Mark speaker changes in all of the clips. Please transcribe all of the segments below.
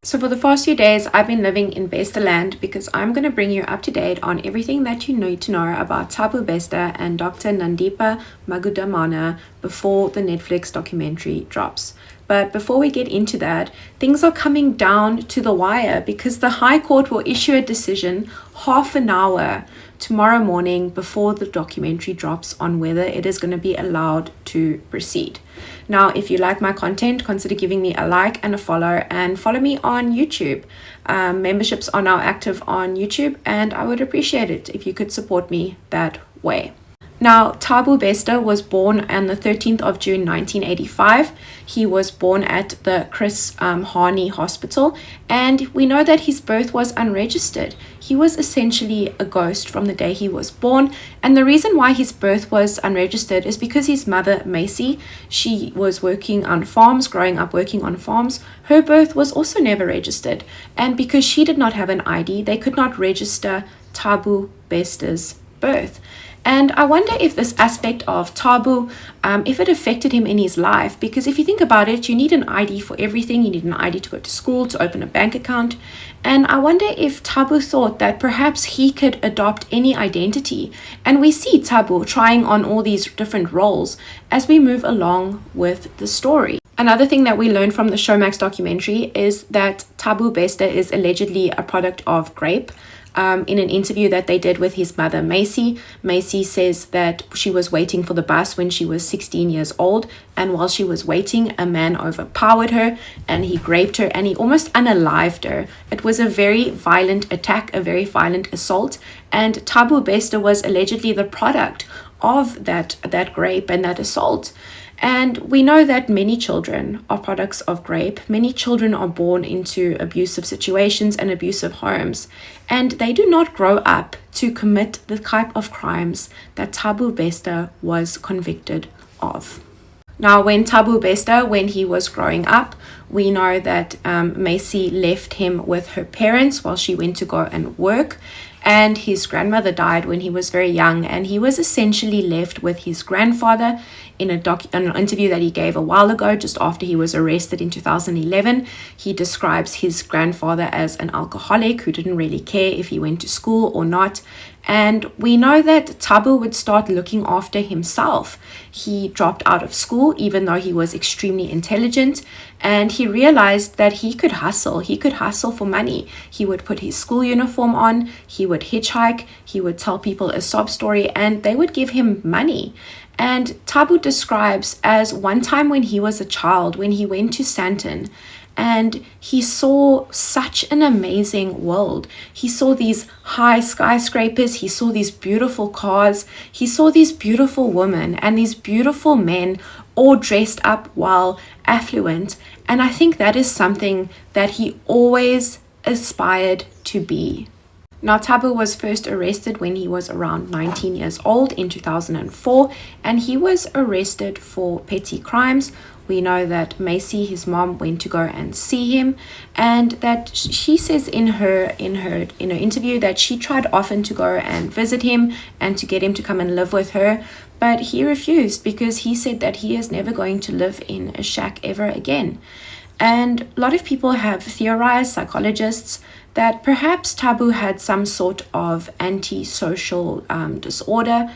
Speaker 1: So for the past few days, I've been living in Besterland because I'm going to bring you up to date on everything that you need to know about Thabo Bester and Dr. Nandipha Magudumana before the Netflix documentary drops. But before we get into that, things are coming down to the wire because the High Court will issue a decision half an hour tomorrow morning before the documentary drops on whether it is going to be allowed to proceed. Now, if you like my content, consider giving me a like and a follow, and follow me on YouTube. Memberships are now active on YouTube, and I would appreciate it if you could support me that way. Now, Thabo Bester was born on the 13th of June 1985. He was born at the Chris Hani Hospital, and we know that his birth was unregistered. He was essentially a ghost from the day he was born, and the reason why his birth was unregistered is because his mother, Macy, she was working on farms, growing up working on farms. Her birth was also never registered, and because she did not have an ID, they could not register Thabo Bester's birth. And I wonder if this aspect of Thabo, if it affected him in his life, because if you think about it, you need an ID for everything. You need an ID to go to school, to open a bank account. And I wonder if Thabo thought that perhaps he could adopt any identity. And we see Thabo trying on all these different roles as we move along with the story. Another thing that we learned from the Showmax documentary is that Thabo Bester is allegedly a product of grape. In an interview that they did with his mother, Macy says that she was waiting for the bus when she was 16 years old, and while she was waiting, a man overpowered her and he raped her and he almost unalived her. It was a very violent attack, a very violent assault, and Thabo Bester was allegedly the product of that rape and that assault. And we know that many children are products of rape. Many children are born into abusive situations and abusive homes, and they do not grow up to commit the type of crimes that Thabo Bester was convicted of. Now, when Thabo Bester, when he was growing up, we know that Macy left him with her parents while she went to go and work. And his grandmother died when he was very young, and he was essentially left with his grandfather. In an interview that he gave a while ago, just after he was arrested in 2011, he describes his grandfather as an alcoholic who didn't really care if he went to school or not. And we know that Thabo would start looking after himself. He dropped out of school even though he was extremely intelligent, and he realized that he could hustle. He could hustle for money. He would put his school uniform on, he would hitchhike, he would tell people a sob story, and they would give him money. And Thabo describes as one time when he was a child, when he went to Sandton, and he saw such an amazing world. He saw these high skyscrapers, he saw these beautiful cars, he saw these beautiful women and these beautiful men all dressed up while affluent. And I think that is something that he always aspired to be. Now, Thabo was first arrested when he was around 19 years old in 2004, and he was arrested for petty crimes. We know that Macy, his mom, went to go and see him, and that she says in her interview that she tried often to go and visit him and to get him to come and live with her, but he refused because he said that he is never going to live in a shack ever again. And a lot of people have theorized, psychologists, that perhaps Thabo had some sort of antisocial disorder,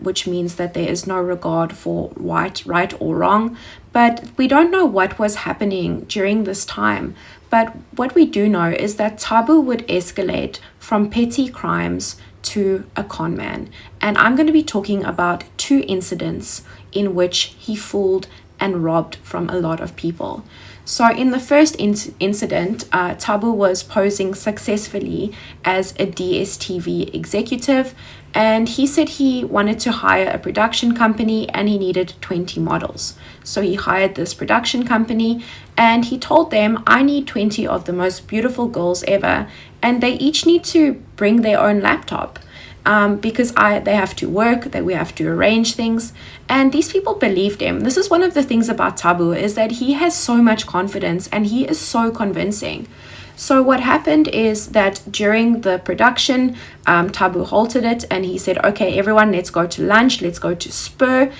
Speaker 1: which means that there is no regard for right or wrong. But we don't know what was happening during this time. But what we do know is that Thabo would escalate from petty crimes to a con man. And I'm going to be talking about two incidents in which he fooled and robbed from a lot of people. So in the first incident, Thabo was posing successfully as a DSTV executive, and he said he wanted to hire a production company and he needed 20 models. So he hired this production company and he told them, I need 20 of the most beautiful girls ever, and they each need to bring their own laptop. Because they have to work, that we have to arrange things, and these people believed him. This is one of the things about Thabo, is that he has so much confidence and he is so convincing. So what happened is that during the production, Thabo halted it and he said, okay, everyone, let's go to lunch, let's go to Spur.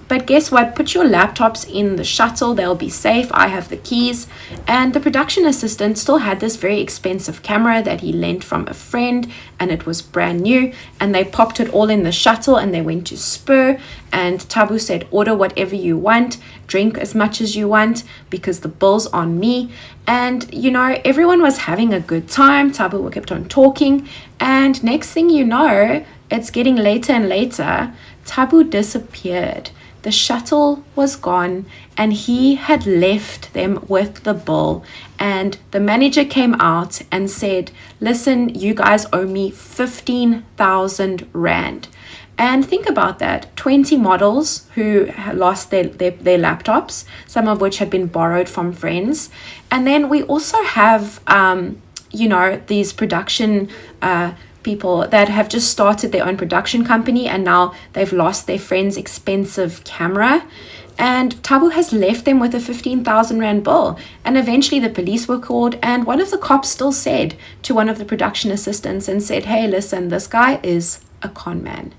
Speaker 1: But guess what? Put your laptops in the shuttle. They'll be safe. I have the keys. And the production assistant still had this very expensive camera that he lent from a friend, and it was brand new. And they popped it all in the shuttle and they went to Spur. And Thabo said, order whatever you want, drink as much as you want, because the bill's on me. And, you know, everyone was having a good time. Thabo kept on talking. And next thing you know, it's getting later and later. Thabo disappeared. The shuttle was gone and he had left them with the bill. And the manager came out and said, listen, you guys owe me 15,000 Rand. And think about that, 20 models who lost their laptops, some of which had been borrowed from friends. And then we also have, you know, these production people that have just started their own production company and now they've lost their friend's expensive camera. And Thabo has left them with a 15,000 Rand bill. And eventually the police were called, and one of the cops still said to one of the production assistants and said, hey, listen, this guy is a con man.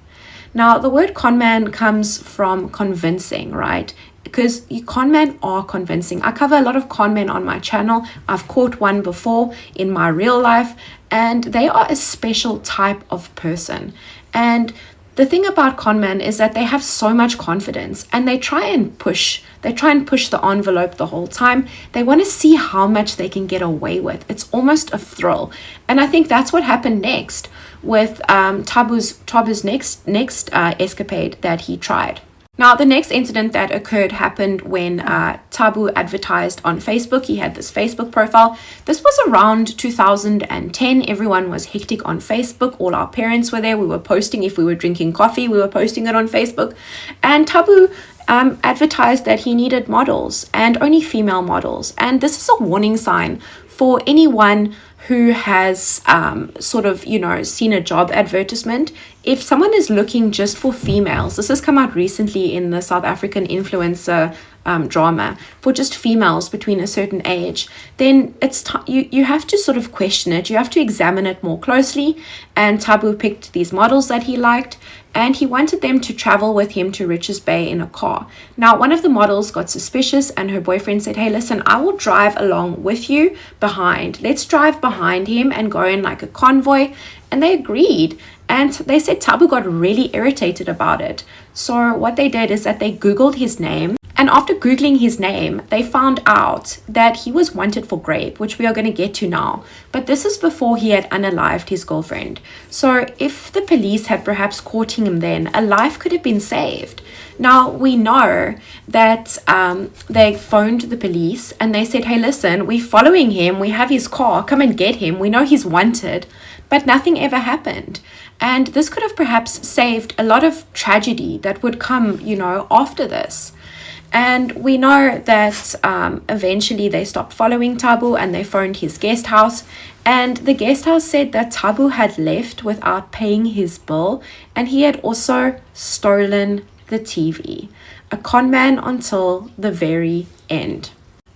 Speaker 1: Now, the word con man comes from convincing, right? Because con men are convincing. I cover a lot of con men on my channel. I've caught one before in my real life, and they are a special type of person. And the thing about con men is that they have so much confidence and they try and push the envelope the whole time. They want to see how much they can get away with. It's almost a thrill. And I think that's what happened next with Thabo's next escapade that he tried. Now, the next incident that occurred happened when Thabo advertised on Facebook. He had this Facebook profile. This was around 2010. Everyone was hectic on Facebook. All our parents were there. We were posting if we were drinking coffee. We were posting it on Facebook. And Thabo advertised that he needed models and only female models. And this is a warning sign for anyone who has sort of, you know, seen a job advertisement. If someone is looking just for females, this has come out recently in the South African influencer drama, for just females between a certain age, then it's you have to sort of question it. You have to examine it more closely. And Thabo picked these models that he liked, and he wanted them to travel with him to Richards Bay in a car. Now, one of the models got suspicious and her boyfriend said, hey, listen, I will drive along with you behind. Let's drive behind him and go in like a convoy. And they agreed. And they said Thabo got really irritated about it. So what they did is that they Googled his name. And after Googling his name, they found out that he was wanted for rape, which we are going to get to now. But this is before he had unalived his girlfriend. So if the police had perhaps caught him then, a life could have been saved. Now, we know that they phoned the police and they said, hey, listen, we're following him. We have his car. Come and get him. We know he's wanted. But nothing ever happened. And this could have perhaps saved a lot of tragedy that would come, you know, after this. And we know that eventually they stopped following Thabo and they phoned his guest house. And the guest house said that Thabo had left without paying his bill. And he had also stolen the TV. A con man until the very end.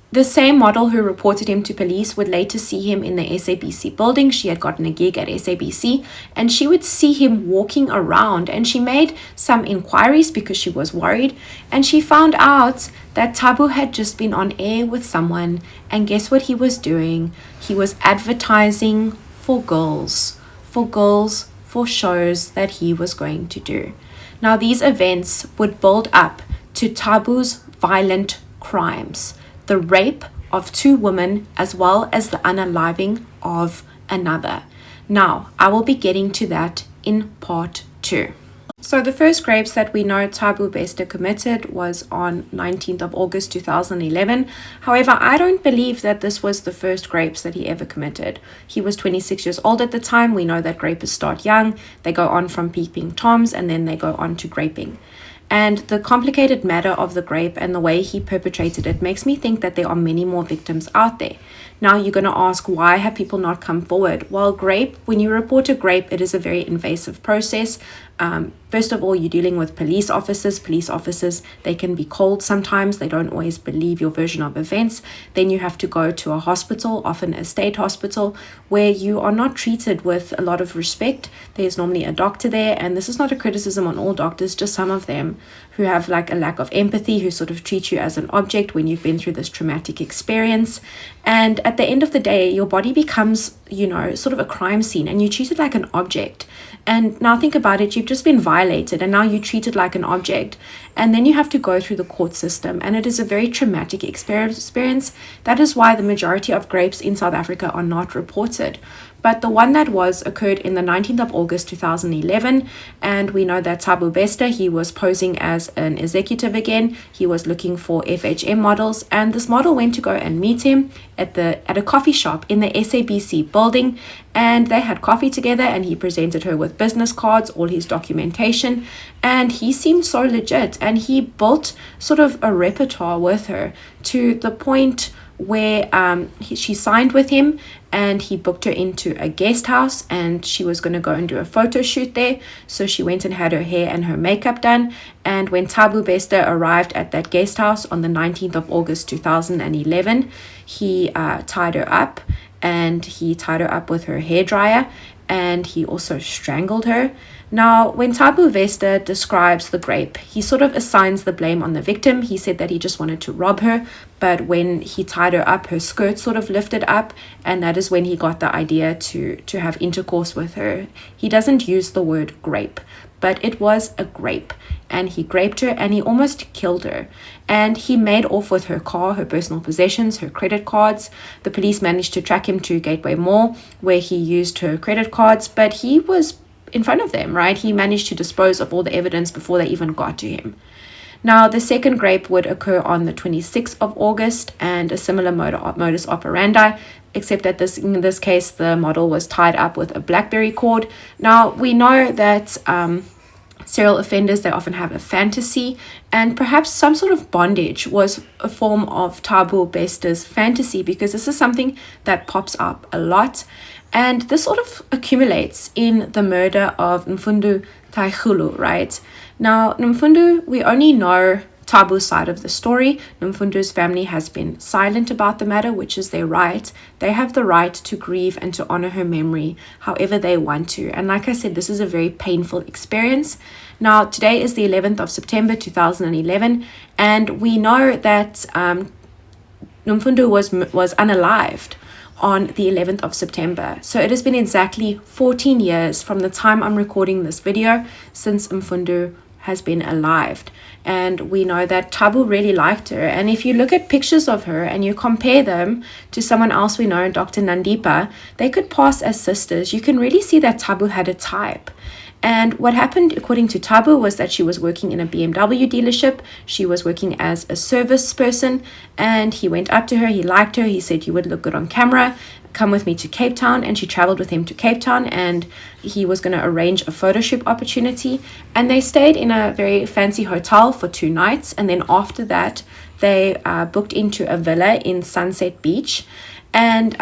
Speaker 1: The same model who reported him to police would later see him in the SABC building. She had gotten a gig at SABC and she would see him walking around, and she made some inquiries because she was worried, and she found out that Thabo had just been on air with someone, and guess what he was doing? He was advertising for girls, for shows that he was going to do. Now, these events would build up to Thabo's violent crimes. The rape of 2 women as well as the unaliving of another. Now, I will be getting to that in part 2. So the first rapes that we know Thabo Bester committed was on 19th of August 2011. However, I don't believe that this was the first rapes that he ever committed. He was 26 years old at the time. We know that rapists start young. They go on from peeping toms and then they go on to graping. And the complicated matter of the grape and the way he perpetrated it makes me think that there are many more victims out there. Now you're going to ask, why have people not come forward? Well, when you report a grape, it is a very invasive process. First of all, you're dealing with police officers. Police officers, they can be cold sometimes. They don't always believe your version of events. Then you have to go to a hospital, often a state hospital, where you are not treated with a lot of respect. There's normally a doctor there, and this is not a criticism on all doctors, just some of them who have like a lack of empathy, who sort of treat you as an object when you've been through this traumatic experience. And at the end of the day, your body becomes, sort of a crime scene, and you're treated like an object. And now think about it, you've just been violated and now you're treated like an object. And then you have to go through the court system, and it is a very traumatic experience. That is why the majority of rapes in South Africa are not reported. But the one that occurred in the 19th of August 2011, and we know that Thabo Bester, he was posing as an executive again. He was looking for FHM models, and this model went to go and meet him at a coffee shop in the SABC building, and they had coffee together, and he presented her with business cards, all his documentation, and he seemed so legit, and he built sort of a repertoire with her to the point where she signed with him, and he booked her into a guest house, and she was going to go and do a photo shoot there. So she went and had her hair and her makeup done, and when Thabo Bester arrived at that guest house on the 19th of August 2011, he tied her up, and he tied her up with her hairdryer, and he also strangled her. Now, when Thabo Bester describes the rape, he sort of assigns the blame on the victim. He said that he just wanted to rob her, but when he tied her up, her skirt sort of lifted up, and that is when he got the idea to have intercourse with her. He doesn't use the word grape, but it was a grape, and he raped her, and he almost killed her, and he made off with her car, her personal possessions, her credit cards. The police managed to track him to Gateway Mall, where he used her credit cards, but he was in front of them, right? He managed to dispose of all the evidence before they even got to him. Now, the second rape would occur on the 26th of August, and a similar modus operandi, except that in this case, the model was tied up with a BlackBerry cord. Now, we know that serial offenders, they often have a fantasy, and perhaps some sort of bondage was a form of Thabo Bester's fantasy, because this is something that pops up a lot. And this sort of accumulates in the murder of Mfundo Taigulu, right? Now, Mfundo, we only know Thabo's side of the story. Mfundo's family has been silent about the matter, which is their right. They have the right to grieve and to honor her memory however they want to. And like I said, this is a very painful experience. Now, today is the 11th of September 2011, and we know that Mfundo was unalived on the 11th of September. So it has been exactly 14 years from the time I'm recording this video since Mfundo has been alive. And we know that Thabo really liked her. And if you look at pictures of her and you compare them to someone else we know, Dr. Nandipha, they could pass as sisters. You can really see that Thabo had a type. And what happened, according to Thabo, was that she was working in a BMW dealership. She was working as a service person, and he went up to her. He liked her. He said, "You would look good on camera. Come with me to Cape Town." And she traveled with him to Cape Town, and he was going to arrange a photo shoot opportunity. And they stayed in a very fancy hotel for 2 nights. And then after that, they booked into a villa in Sunset Beach. And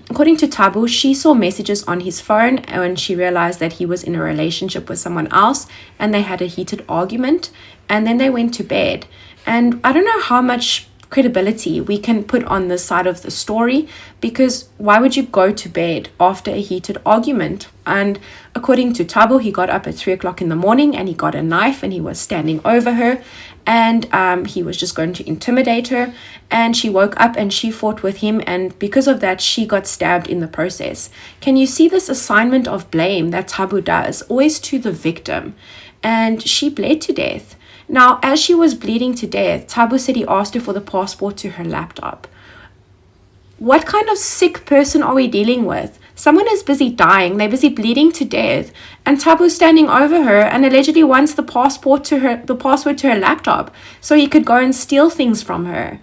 Speaker 1: according to Thabo, she saw messages on his phone when she realized that he was in a relationship with someone else, and they had a heated argument, and then they went to bed. And I don't know how much credibility we can put on this side of the story, because why would you go to bed after a heated argument? And according to Thabo, he got up at 3 o'clock in the morning, and he got a knife, and he was standing over her, and he was just going to intimidate her. And she woke up and she fought with him, and because of that, she got stabbed in the process. Can you see this assignment of blame that Thabo does, always to the victim? And she bled to death. Now, as she was bleeding to death, Thabo said he asked her for the passport to her laptop. What kind of sick person are we dealing with? Someone is busy dying, they're busy bleeding to death, and Thabo's standing over her and allegedly wants the password to her laptop so he could go and steal things from her.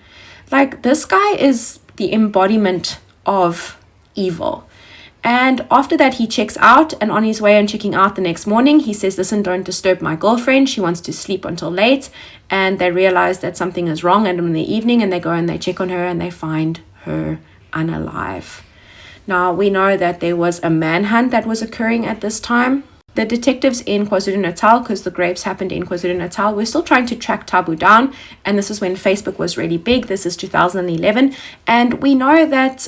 Speaker 1: Like, this guy is the embodiment of evil. And after that, he checks out, and on his way and checking out the next morning, he says, "Listen, don't disturb my girlfriend. She wants to sleep until late." And they realize that something is wrong, and in the evening, and they go and they check on her, and they find her unalive. Now, we know that there was a manhunt that was occurring at this time. The detectives in KwaZulu-Natal, because the grapes happened in KwaZulu-Natal, we're still trying to track Thabo down. And this is when Facebook was really big. This is 2011. And we know that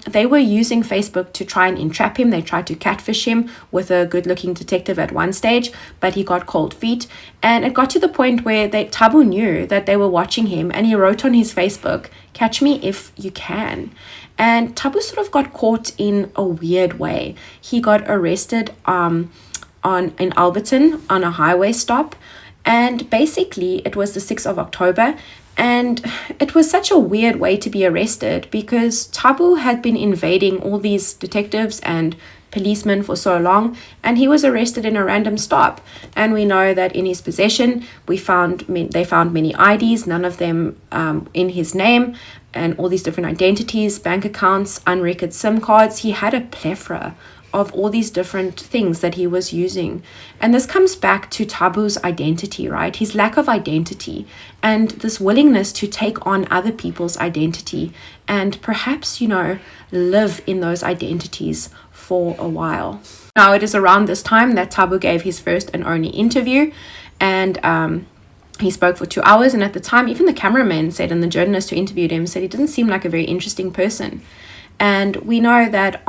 Speaker 1: they were using Facebook to try and entrap him. They tried to catfish him with a good-looking detective at one stage, but he got cold feet. And it got to the point where Thabo knew that they were watching him, and he wrote on his Facebook, "Catch me if you can." And Thabo sort of got caught in a weird way. He got arrested in Alberton on a highway stop, and basically it was the 6th of October, and it was such a weird way to be arrested because Thabo had been invading all these detectives and policemen for so long, and he was arrested in a random stop. And we know that in his possession they found many IDs, none of them in his name, and all these different identities, bank accounts, unrecorded SIM cards. He had a plethora of all these different things that he was using. And this comes back to Thabo's identity, right? His lack of identity and this willingness to take on other people's identity and perhaps, live in those identities for a while. Now, it is around this time that Thabo gave his first and only interview, and he spoke for 2 hours. And at the time, even the cameraman said, and the journalist who interviewed him said, he didn't seem like a very interesting person. And we know that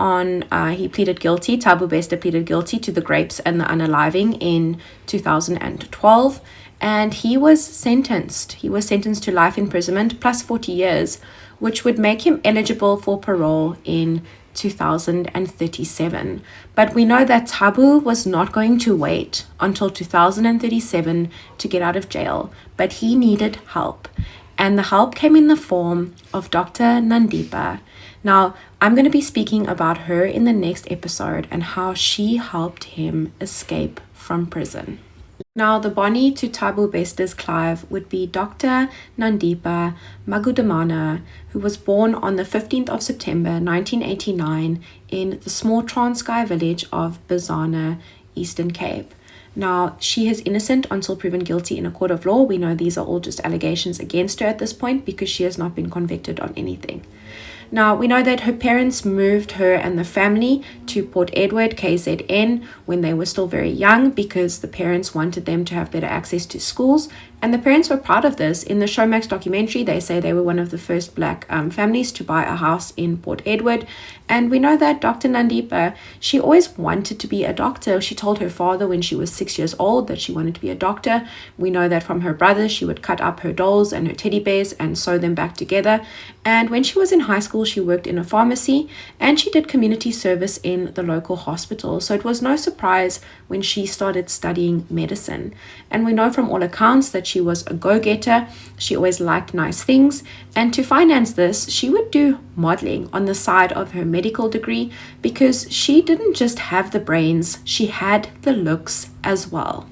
Speaker 1: he pleaded guilty. Thabo Bester pleaded guilty to the grapes and the unaliving in 2012. And he was sentenced. He was sentenced to life imprisonment plus 40 years, which would make him eligible for parole in 2037. But we know that Thabo was not going to wait until 2037 to get out of jail, but he needed help. And the help came in the form of Dr. Nandipha. Now, I'm going to be speaking about her in the next episode and how she helped him escape from prison. Now, the Bonnie to Thabo Bester's Clive would be Dr. Nandipha Magudumana, who was born on the 15th of September 1989 in the small Transkei village of Bizana, Eastern Cape. Now, she is innocent until proven guilty in a court of law. We know these are all just allegations against her at this point because she has not been convicted on anything. Now, we know that her parents moved her and the family to Port Edward, KZN, when they were still very young because the parents wanted them to have better access to schools. And the parents were proud of this. In the Showmax documentary, they say they were one of the first black families to buy a house in Port Edward. And we know that Dr. Nandipha, she always wanted to be a doctor. She told her father when she was 6 years old that she wanted to be a doctor. We know that from her brother, she would cut up her dolls and her teddy bears and sew them back together. And when she was in high school, she worked in a pharmacy and she did community service in the local hospital. So it was no surprise when she started studying medicine. And we know from all accounts that she was a go-getter. She always liked nice things. And to finance this, she would do modeling on the side of her medical degree because she didn't just have the brains, she had the looks as well.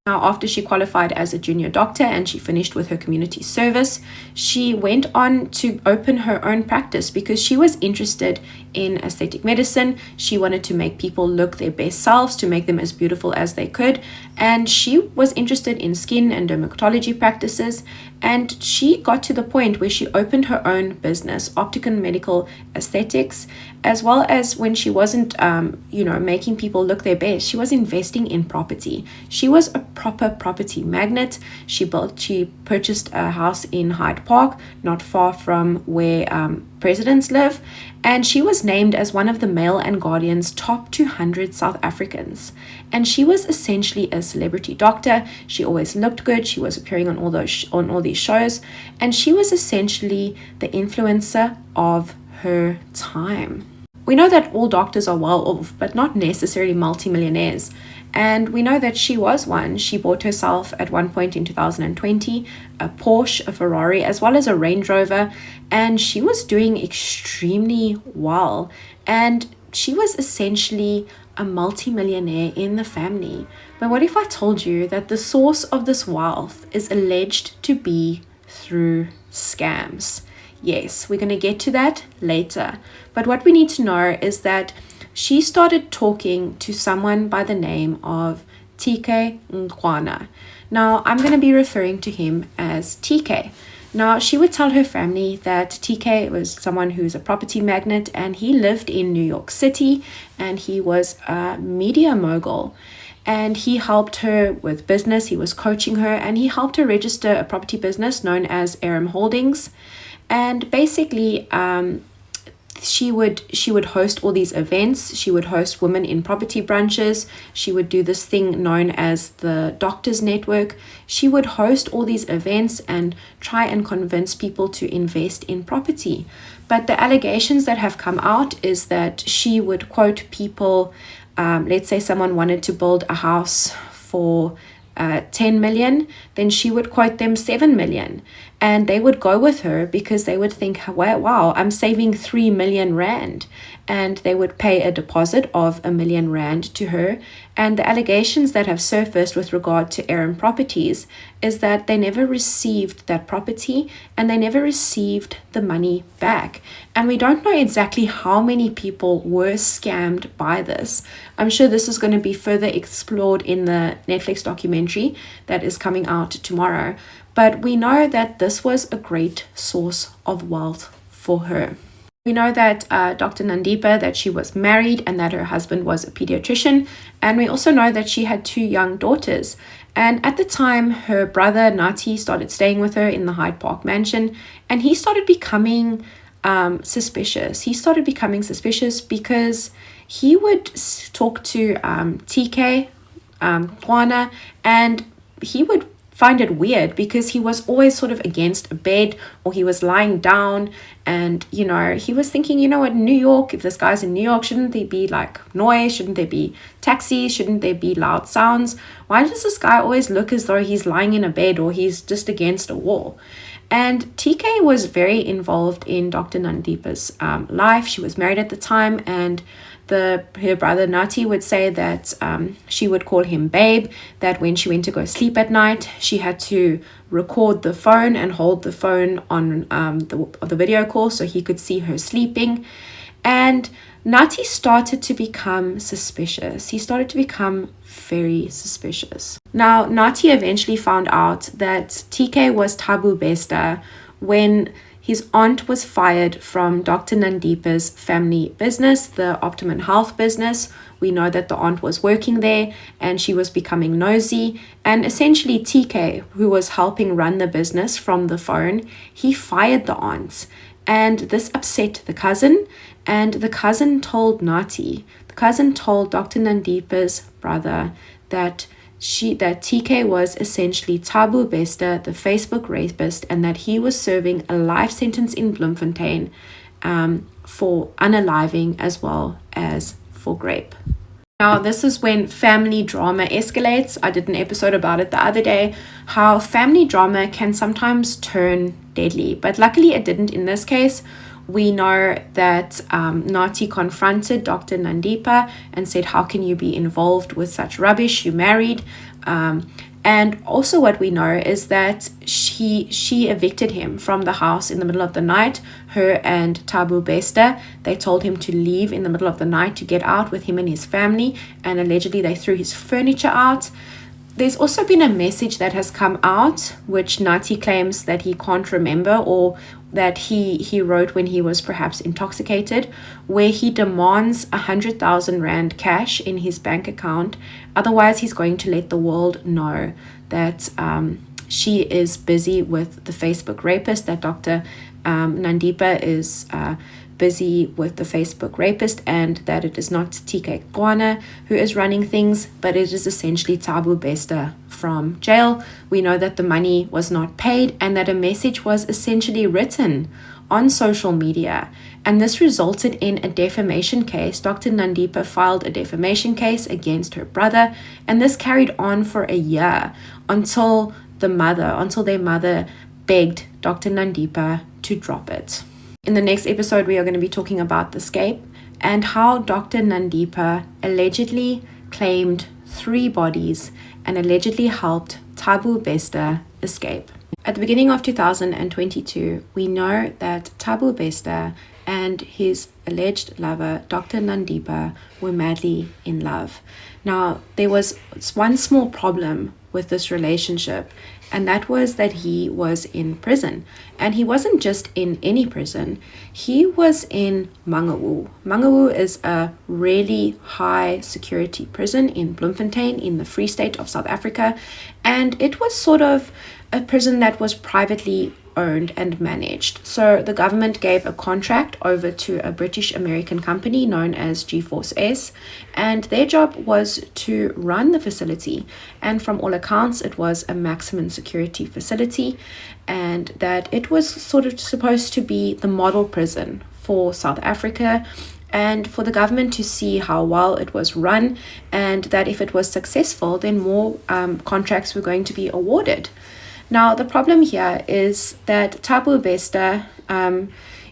Speaker 1: Now, after she qualified as a junior doctor and she finished with her community service, she went on to open her own practice because she was interested in aesthetic medicine. She wanted to make people look their best selves, to make them as beautiful as they could. And she was interested in skin and dermatology practices. And she got to the point where she opened her own business, Optical Medical Aesthetics, as well as when she wasn't, making people look their best, she was investing in property. She was a proper property magnate. She purchased a house in Hyde Park, not far from where presidents live, and she was named as one of the Mail and Guardian's top 200 South Africans. And she was essentially a celebrity doctor. She always looked good. She was appearing on all these shows, and she was essentially the influencer of her time. We know that all doctors are well off, but not necessarily multimillionaires. And we know that she was one. She bought herself at one point in 2020 a Porsche, a Ferrari, as well as a Range Rover. And she was doing extremely well. And she was essentially a multimillionaire in the family. But what if I told you that the source of this wealth is alleged to be through scams? Yes, we're going to get to that later. But what we need to know is that she started talking to someone by the name of TK Ngwana. Now, I'm going to be referring to him as TK. Now, she would tell her family that TK was someone who's a property magnate and he lived in New York City and he was a media mogul. and he helped her with business. He was coaching her, and he helped her register a property business known as Aram Holdings. And basically, she would host all these events. She would host women in property brunches. She would do this thing known as the Doctors Network. She would host all these events and try and convince people to invest in property. But the allegations that have come out is that she would quote people, let's say someone wanted to build a house for 10 million, then she would quote them 7 million, and they would go with her because they would think, wow, I'm saving 3 million rand, and they would pay a deposit of 1 million rand to her. And the allegations that have surfaced with regard to Aram Properties is that they never received that property and they never received the money back. And we don't know exactly how many people were scammed by this. I'm sure this is going to be further explored in the Netflix documentary that is coming out tomorrow. But we know that this was a great source of wealth for her. We know that Dr. Nandipha, that she was married and that her husband was a pediatrician. And we also know that she had 2 young daughters. And at the time, her brother Nati started staying with her in the Hyde Park mansion. And he started becoming suspicious. He started becoming suspicious because he would talk to TK, Kwana, and he would find it weird because he was always sort of against a bed, or he was lying down, and he was thinking, New York, if this guy's in New York, shouldn't there be like noise? Shouldn't there be taxis? Shouldn't there be loud sounds? Why does this guy always look as though he's lying in a bed or he's just against a wall? And TK was very involved in Dr. Nandipha's life. She was married at the time, and her brother Nati would say that she would call him babe, that when she went to go sleep at night, she had to record the phone and hold the phone on the video call so he could see her sleeping. And Nati started to become suspicious. He started to become very suspicious. Now, Nati eventually found out that TK was Thabo Bester when his aunt was fired from Dr. Nandipha's family business, the Optimum Health business. We know that the aunt was working there and she was becoming nosy. And essentially TK, who was helping run the business from the phone, he fired the aunt. And this upset the cousin. And the cousin told Nati, the cousin told Dr. Nandipha's brother that TK was essentially Thabo Bester, the Facebook rapist, and that he was serving a life sentence in Bloemfontein for unaliving as well as for rape. Now, this is when family drama escalates. I did an episode about it the other day, how family drama can sometimes turn deadly, but luckily it didn't in this case. We know that Nati confronted Dr. Nandipha and said, how can you be involved with such rubbish? You married. And also what we know is that she evicted him from the house in the middle of the night, her and Thabo Bester. They told him to leave in the middle of the night to get out with him and his family. And allegedly they threw his furniture out. There's also been a message that has come out, which Nati claims that he can't remember, or that he wrote when he was perhaps intoxicated, where he demands 100,000 rand cash in his bank account. Otherwise, he's going to let the world know that she is busy with the Facebook rapist, that Dr. Nandipha is busy with the Facebook rapist, and that it is not TK Kwana who is running things, but it is essentially Thabo Bester from jail. We know that the money was not paid and that a message was essentially written on social media, and this resulted in a defamation case. Dr. Nandipha filed a defamation case against her brother, and this carried on for a year until their mother begged Dr. Nandipha to drop it. In the next episode, we are going to be talking about the escape and how Dr. Nandipha allegedly claimed 3 bodies and allegedly helped Thabo Bester escape. At the beginning of 2022, we know that Thabo Bester and his alleged lover, Dr. Nandipha, were madly in love. Now, there was one small problem with this relationship, and that was that he was in prison. And he wasn't just in any prison, he was in Mangaung. Mangaung is a really high security prison in Bloemfontein in the Free State of South Africa, and it was sort of a prison that was privately owned and managed. So the government gave a contract over to a British American company known as G-Force S, and their job was to run the facility. And from all accounts, it was a maximum security facility, and that it was sort of supposed to be the model prison for South Africa, and for the government to see how well it was run, and that if it was successful, then more contracts were going to be awarded. Now, the problem here is that Thabo Bester,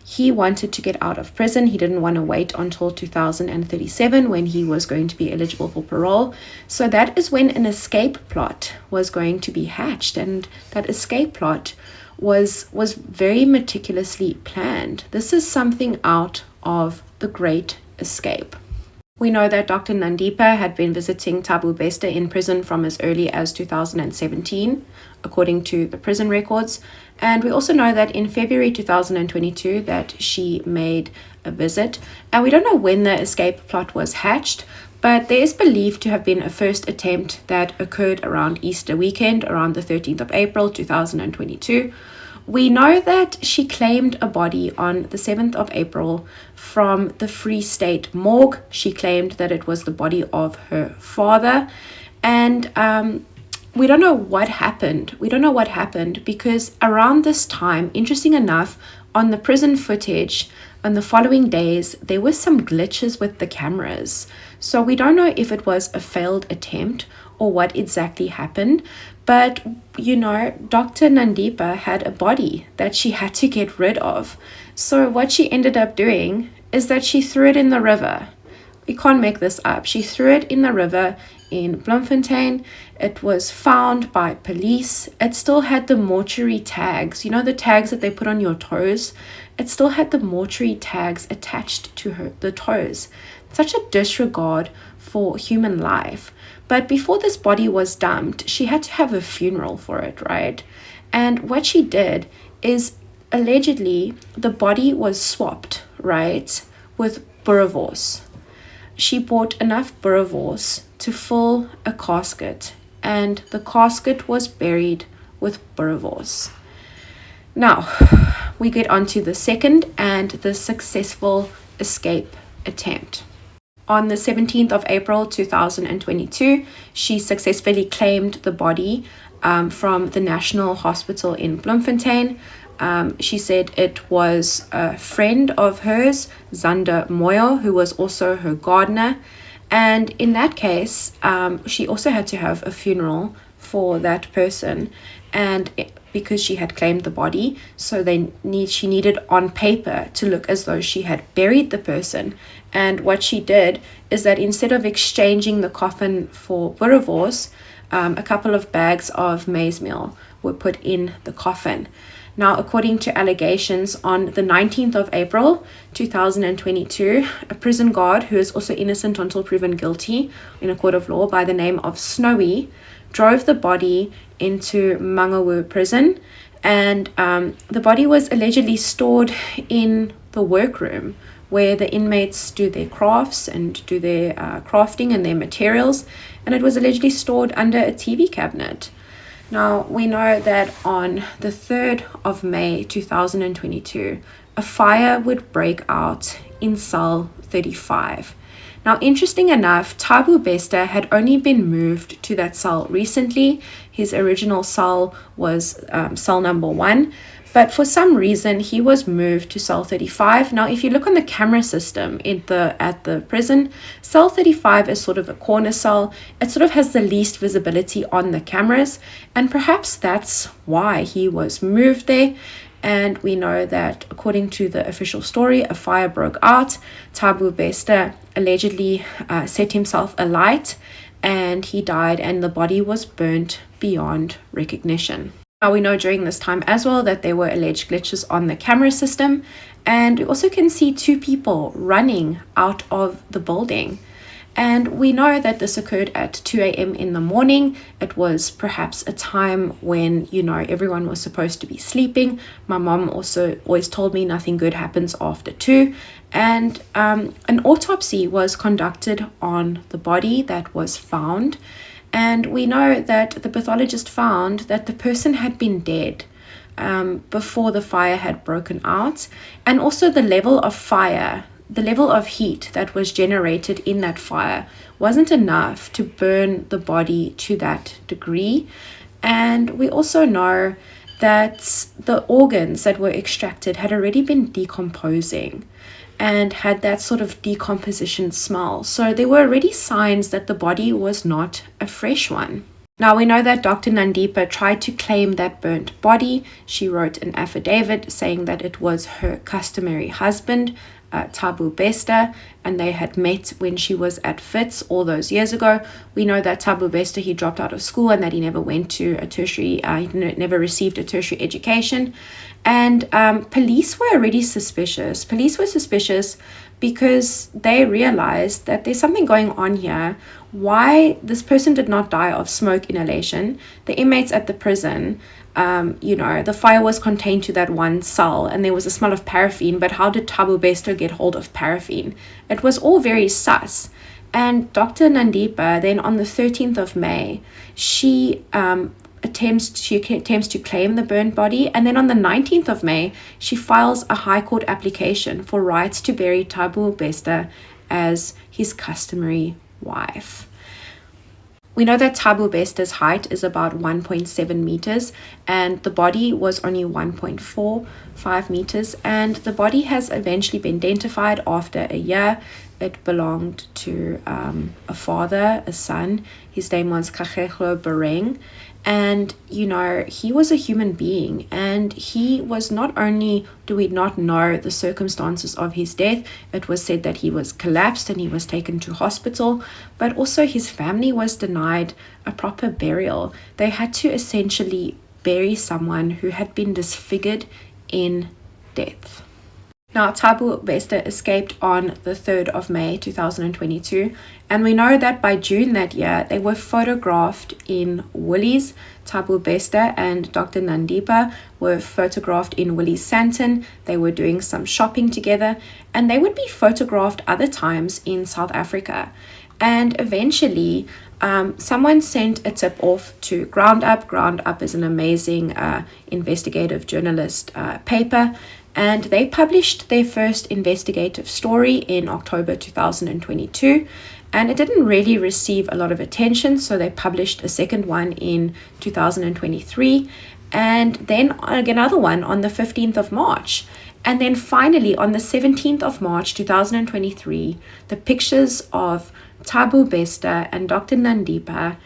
Speaker 1: he wanted to get out of prison. He didn't want to wait until 2037 when he was going to be eligible for parole. So that is when an escape plot was going to be hatched. And that escape plot was very meticulously planned. This is something out of The Great Escape. We know that Dr. Nandipha had been visiting Thabo Bester in prison from as early as 2017, according to the prison records. And we also know that in February 2022 that she made a visit. And we don't know when the escape plot was hatched, but there is believed to have been a first attempt that occurred around Easter weekend, around the 13th of April 2022. We know that she claimed a body on the 7th of April from the Free State morgue. She claimed that it was the body of her father. And we don't know what happened. We don't know what happened because around this time, interesting enough, on the prison footage, on the following days, there were some glitches with the cameras. So we don't know if it was a failed attempt or what exactly happened. But, you know, Dr. Nandipha had a body that she had to get rid of. So what she ended up doing is that she threw it in the river. We can't make this up. She threw it in the river in Bloemfontein. It was found by police. It still had the mortuary tags. You know, the tags that they put on your toes? It still had the mortuary tags attached to the toes. Such a disregard for human life. But before this body was dumped, she had to have a funeral for it, right? And what she did is, allegedly, the body was swapped, right, with boerewors. She bought enough boerewors to fill a casket, and the casket was buried with boerewors. Now, we get on to the second and the successful escape attempt. On the 17th of April 2022, she successfully claimed the body from the National Hospital in Bloemfontein. She said it was a friend of hers, Zander Moyo, who was also her gardener. And in that case, she also had to have a funeral for that person. And because she had claimed the body, so she needed on paper to look as though she had buried the person. And what she did is that instead of exchanging the coffin for boerewors, a couple of bags of maize meal were put in the coffin. Now, according to allegations, on the 19th of April 2022, a prison guard who is also innocent until proven guilty in a court of law by the name of Snowy drove the body into Mangaung prison, and the body was allegedly stored in the workroom where the inmates do their crafts and do their crafting and their materials, and it was allegedly stored under a TV cabinet. Now, we know that on the 3rd of May 2022, a fire would break out in cell 35. Now, interesting enough, Thabo Bester had only been moved to that cell recently. His original cell was cell number 1, but for some reason he was moved to cell 35. Now, if you look on the camera system at the prison, cell 35 is sort of a corner cell. It sort of has the least visibility on the cameras, and perhaps that's why he was moved there. And we know that according to the official story, a fire broke out. Thabo Bester allegedly set himself alight and he died, and the body was burnt beyond recognition. Now, we know during this time as well that there were alleged glitches on the camera system, and we also can see two people running out of the building. And we know that this occurred at 2 a.m. in the morning. It was perhaps a time when, everyone was supposed to be sleeping. My mom also always told me nothing good happens after 2. And an autopsy was conducted on the body that was found. And we know that the pathologist found that the person had been dead before the fire had broken out. And also the level of fire, the level of heat that was generated in that fire wasn't enough to burn the body to that degree. And we also know that the organs that were extracted had already been decomposing and had that sort of decomposition smell. So there were already signs that the body was not a fresh one. Now, we know that Dr. Nandipha tried to claim that burnt body. She wrote an affidavit saying that it was her customary husband, Thabo Bester, and they had met when she was at Wits all those years ago. We know that Thabo Bester, he dropped out of school and that he never went to a tertiary, he never received a tertiary education. And police were already suspicious. Police were suspicious because they realized that there's something going on here. Why this person did not die of smoke inhalation. The inmates at the prison, the fire was contained to that one cell and there was a smell of paraffin, but how did Thabo Bester get hold of paraffin? It was all very sus. And Dr. Nandipha, then on the 13th of May, she attempts to claim the burnt body, and then on the 19th of May, she files a High Court application for rights to bury Thabo Bester as his customary wife. We know that Thabo Bester's height is about 1.7 meters and the body was only 1.45 meters, and the body has eventually been identified after a year. It belonged to a father, a son. His name was Betrayal. And, he was a human being, and he was, not only do we not know the circumstances of his death, it was said that he was collapsed and he was taken to hospital, but also his family was denied a proper burial. They had to essentially bury someone who had been disfigured in death. Now, Thabo Bester escaped on the 3rd of May 2022, and we know that by June that year, they were photographed in Woolies. Thabo Bester and Dr. Nandipha were photographed in Woolies Sandton. They were doing some shopping together, and they would be photographed other times in South Africa. And eventually, someone sent a tip off to Ground Up. Ground Up is an amazing investigative journalist paper. And they published their first investigative story in October 2022, and it didn't really receive a lot of attention, so they published a second one in 2023, and then another one on the 15th of March. And then finally, on the 17th of March 2023, the pictures of Thabo Bester and Dr. Nandipha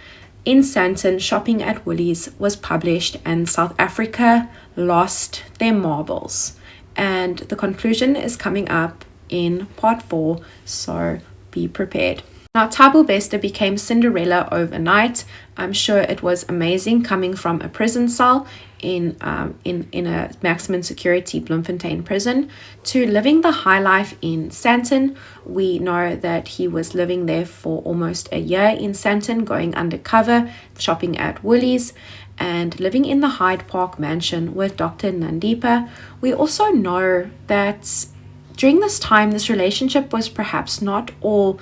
Speaker 1: in Sandton shopping at Woolies was published, and South Africa lost their marbles. And the conclusion is coming up in part 4, so be prepared. Now, Thabo Bester became Cinderella overnight. I'm sure it was amazing coming from a prison cell in a maximum security Bloemfontein prison to living the high life in Sandton. We know that he was living there for almost a year in Sandton, going undercover, shopping at Woolies, and living in the Hyde Park mansion with Dr. Nandipha. We also know that during this time, this relationship was perhaps not all,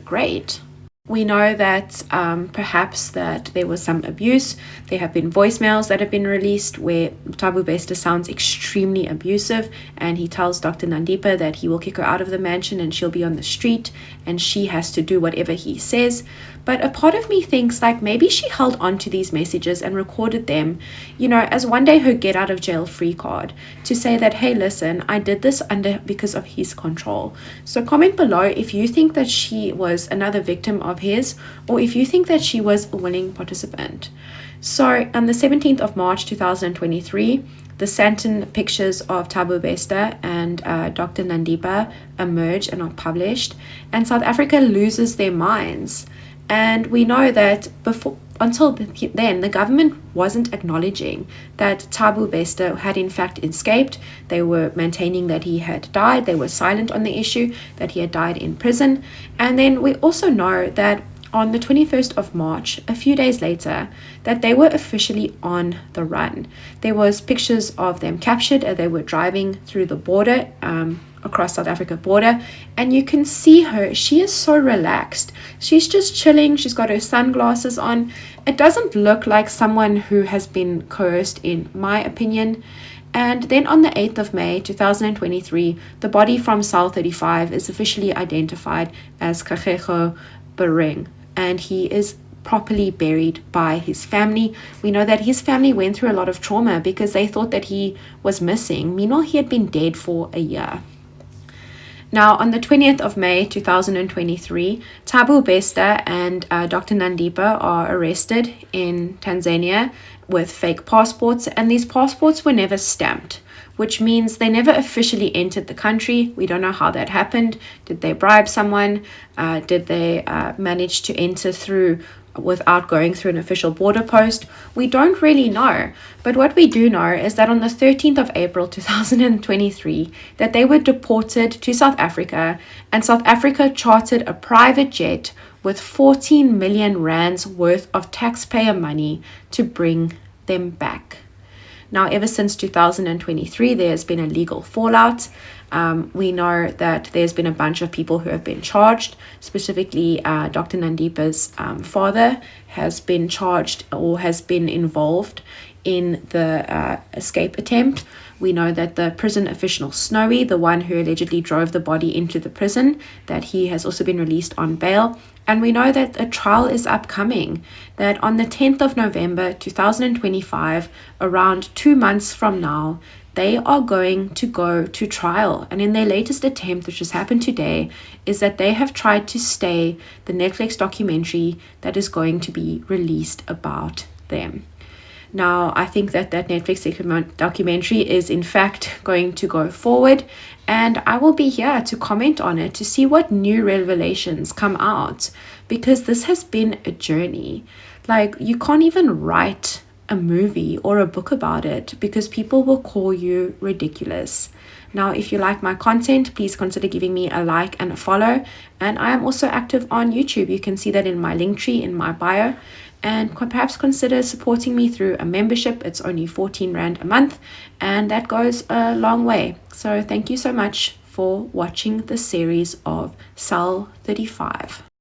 Speaker 1: great. We know that perhaps that there was some abuse. There have been voicemails that have been released where Thabo Bester sounds extremely abusive, and he tells Dr. Nandipha that he will kick her out of the mansion and she'll be on the street and she has to do whatever he says. But a part of me thinks like maybe she held on to these messages and recorded them, as one day her get out of jail free card to say that, hey, listen, I did this because of his control. So comment below if you think that she was another victim of his, or if you think that she was a willing participant. So on the 17th of March 2023, the Sandton pictures of Thabo Bester and Dr. Nandipha emerge and are published, and South Africa loses their minds. And we know that until then, the government wasn't acknowledging that Thabo Bester had in fact escaped. They were maintaining that he had died. They were silent on the issue, that he had died in prison. And then we also know that on the 21st of March, a few days later, that they were officially on the run. There was pictures of them captured as they were driving through the border, across South Africa border, and you can see her. She is so relaxed. She's just chilling. She's got her sunglasses on. It doesn't look like someone who has been coerced, in my opinion. And then on the 8th of May 2023, the body from cell 35 is officially identified as Kagiso Bereng, and he is properly buried by his family. We know that his family went through a lot of trauma because they thought that he was missing. Meanwhile, he had been dead for a year. Now, on the 20th of May 2023, Thabo Bester and Dr. Nandipha are arrested in Tanzania with fake passports, and these passports were never stamped, which means they never officially entered the country. We don't know how that happened. Did they bribe someone? Did they manage to enter through without going through an official border post? We don't really know. But what we do know is that on the 13th of April 2023, that they were deported to South Africa, and South Africa chartered a private jet with 14 million rands worth of taxpayer money to bring them back. Now, ever since 2023, there's been a legal fallout. We know that there's been a bunch of people who have been charged. Specifically, Dr. Nandipha's father has been charged or has been involved in the escape attempt. We know that the prison official Snowy, the one who allegedly drove the body into the prison, that he has also been released on bail. And we know that a trial is upcoming, that on the 10th of November 2025, around 2 months from now, they are going to go to trial. And in their latest attempt, which has happened today, is that they have tried to stay the Netflix documentary that is going to be released about them. Now, I think that Netflix documentary is in fact going to go forward, and I will be here to comment on it to see what new revelations come out, because this has been a journey. Like, you can't even write a movie or a book about it because people will call you ridiculous. Now, if you like my content, please consider giving me a like and a follow. And I am also active on YouTube. You can see that in my link tree in my bio. And perhaps consider supporting me through a membership. It's only 14 Rand a month, and that goes a long way. So thank you so much for watching the series of Cell 35.